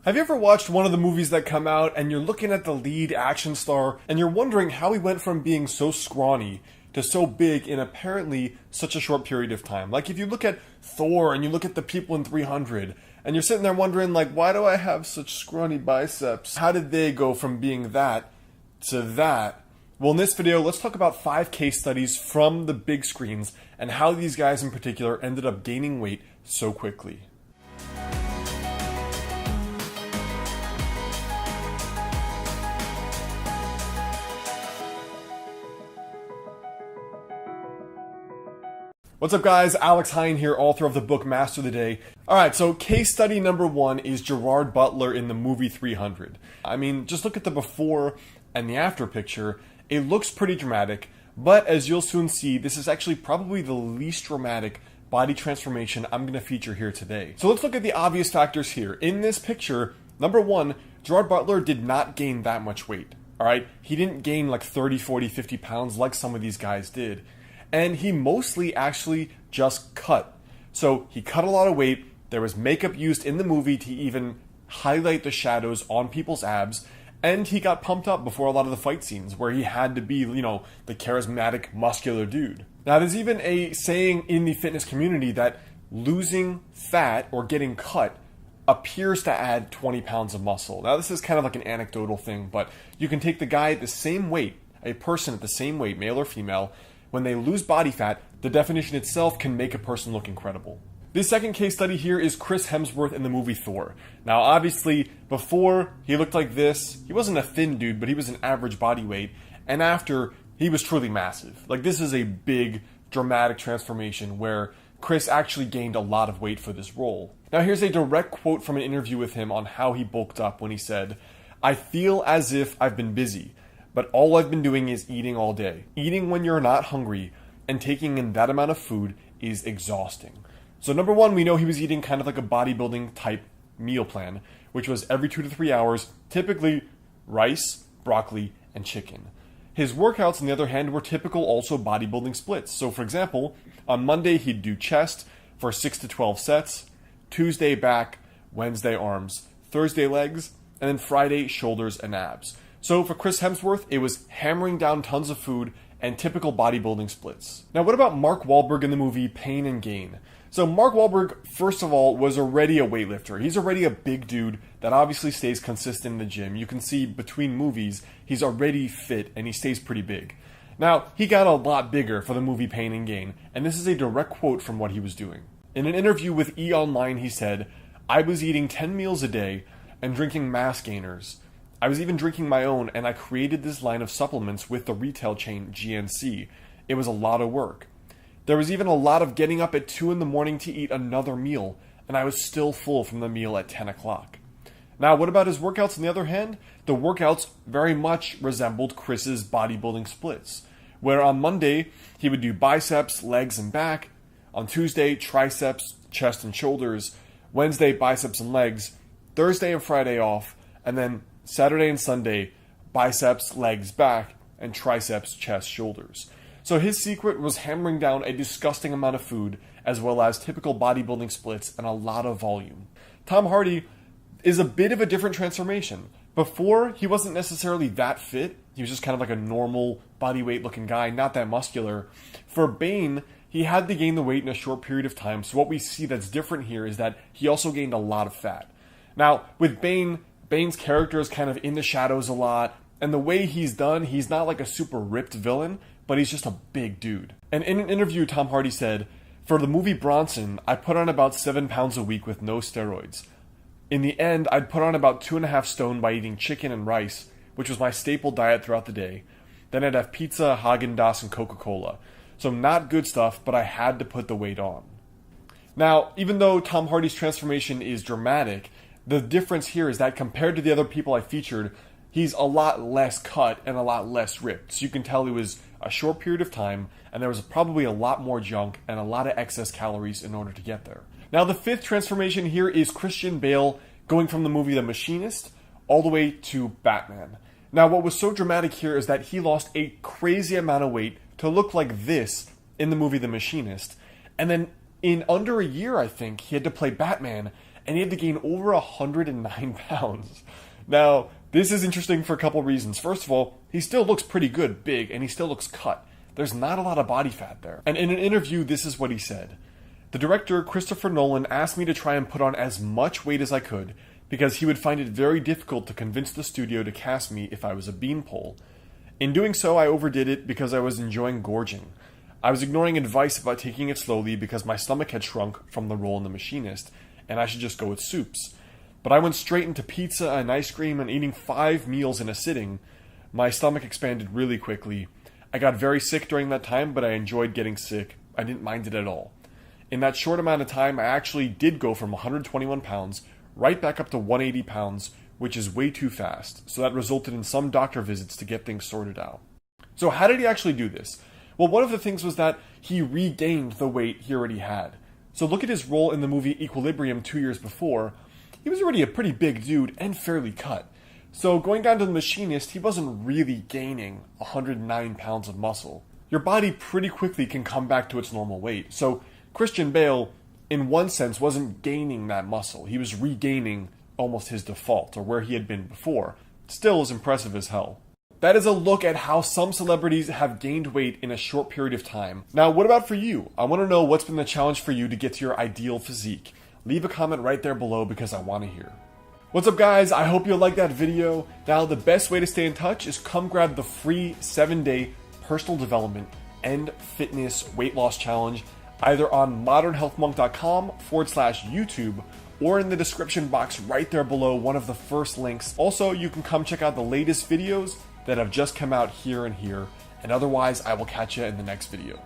Have you ever watched one of the movies that come out and you're looking at the lead action star and you're wondering how he went from being so scrawny to so big in apparently such a short period of time? Like if you look at Thor and you look at the people in 300 and you're sitting there wondering like, why do I have such scrawny biceps? How did they go from being that to that? Well, in this video, let's talk about 5 case studies from the big screens and how these guys in particular ended up gaining weight so quickly. What's up guys, Alex Hine here, author of the book Master the Day. Alright, so case study number 1 is Gerard Butler in the movie 300. I mean, just look at the before and the after picture. It looks pretty dramatic, but as you'll soon see, this is actually probably the least dramatic body transformation I'm going to feature here today. So let's look at the obvious factors here. In this picture, number 1, Gerard Butler did not gain that much weight. Alright, he didn't gain like 30, 40, 50 pounds like some of these guys did. And he mostly actually just cut. So he cut a lot of weight. There was makeup used in the movie to even highlight the shadows on people's abs. And he got pumped up before a lot of the fight scenes where he had to be, you know, the charismatic, muscular dude. Now, there's even a saying in the fitness community that losing fat or getting cut appears to add 20 pounds of muscle. Now, this is kind of like an anecdotal thing, but you can take the guy at the same weight, a person at the same weight, male or female. When they lose body fat, the definition itself can make a person look incredible. This second case study here is Chris Hemsworth in the movie Thor. Now obviously, before he looked like this, he wasn't a thin dude, but he was an average body weight, and after, he was truly massive. Like this is a big, dramatic transformation where Chris actually gained a lot of weight for this role. Now here's a direct quote from an interview with him on how he bulked up when he said, "I feel as if I've been busy. But all I've been doing is eating all day. Eating when you're not hungry and taking in that amount of food is exhausting." So number 1, we know he was eating kind of like a bodybuilding type meal plan, which was every 2 to 3 hours, typically rice, broccoli, and chicken. His workouts, on the other hand, were typical also bodybuilding splits. So for example, on Monday he'd do chest for 6 to 12 sets, Tuesday back, Wednesday arms, Thursday legs, and then Friday shoulders and abs. So for Chris Hemsworth, it was hammering down tons of food and typical bodybuilding splits. Now what about Mark Wahlberg in the movie Pain and Gain? So Mark Wahlberg, first of all, was already a weightlifter. He's already a big dude that obviously stays consistent in the gym. You can see between movies, he's already fit and he stays pretty big. Now, he got a lot bigger for the movie Pain and Gain, and this is a direct quote from what he was doing. In an interview with E! Online, he said, "I was eating 10 meals a day and drinking mass gainers. I was even drinking my own, and I created this line of supplements with the retail chain GNC. It was a lot of work. There was even a lot of getting up at 2 in the morning to eat another meal, and I was still full from the meal at 10 o'clock. Now, what about his workouts on the other hand? The workouts very much resembled Chris's bodybuilding splits, where on Monday, he would do biceps, legs, and back. On Tuesday, triceps, chest, and shoulders. Wednesday, biceps and legs. Thursday and Friday off, and then Saturday and Sunday, biceps, legs, back, and triceps, chest, shoulders. So his secret was hammering down a disgusting amount of food, as well as typical bodybuilding splits and a lot of volume. Tom Hardy is a bit of a different transformation. Before, he wasn't necessarily that fit. He was just kind of like a normal body weight looking guy, not that muscular. For Bane, he had to gain the weight in a short period of time. So what we see that's different here is that he also gained a lot of fat. Now, with Bane's character is kind of in the shadows a lot, and the way he's done, he's not like a super ripped villain, but he's just a big dude. And in an interview, Tom Hardy said, "For the movie Bronson, I put on about 7 pounds a week with no steroids. In the end, I'd put on about 2.5 stone by eating chicken and rice, which was my staple diet throughout the day. Then I'd have pizza, Haagen-Dazs, and Coca-Cola. So not good stuff, but I had to put the weight on." Now, even though Tom Hardy's transformation is dramatic, the difference here is that compared to the other people I featured, he's a lot less cut and a lot less ripped. So you can tell it was a short period of time, and there was probably a lot more junk and a lot of excess calories in order to get there. Now the 5th transformation here is Christian Bale going from the movie The Machinist all the way to Batman. Now what was so dramatic here is that he lost a crazy amount of weight to look like this in the movie The Machinist, and then in under a year, I think, he had to play Batman, and he had to gain over 109 pounds. Now, this is interesting for a couple reasons. First of all, he still looks pretty good, big, and he still looks cut. There's not a lot of body fat there. And in an interview, this is what he said. The director, Christopher Nolan, asked me to try and put on as much weight as I could because he would find it very difficult to convince the studio to cast me if I was a beanpole. In doing so, I overdid it because I was enjoying gorging. I was ignoring advice about taking it slowly because my stomach had shrunk from the role in The Machinist, and I should just go with soups. But I went straight into pizza and ice cream and eating 5 meals in a sitting. My stomach expanded really quickly. I got very sick during that time, but I enjoyed getting sick. I didn't mind it at all. In that short amount of time, I actually did go from 121 pounds right back up to 180 pounds, which is way too fast, so that resulted in some doctor visits to get things sorted out. So how did he actually do this? Well, one of the things was that he regained the weight he already had. So look at his role in the movie Equilibrium 2 years before. He was already a pretty big dude and fairly cut. So going down to The Machinist, he wasn't really gaining 109 pounds of muscle. Your body pretty quickly can come back to its normal weight. So Christian Bale, in one sense, wasn't gaining that muscle. He was regaining almost his default, or where he had been before. Still is impressive as hell. That is a look at how some celebrities have gained weight in a short period of time. Now, what about for you? I want to know what's been the challenge for you to get to your ideal physique. Leave a comment right there below because I want to hear. What's up, guys? I hope you liked that video. Now, the best way to stay in touch is come grab the free 7-day personal development and fitness weight loss challenge either on modernhealthmonk.com/YouTube or in the description box right there below, one of the first links. Also, you can come check out the latest videos that have just come out here and here. And otherwise, I will catch you in the next video.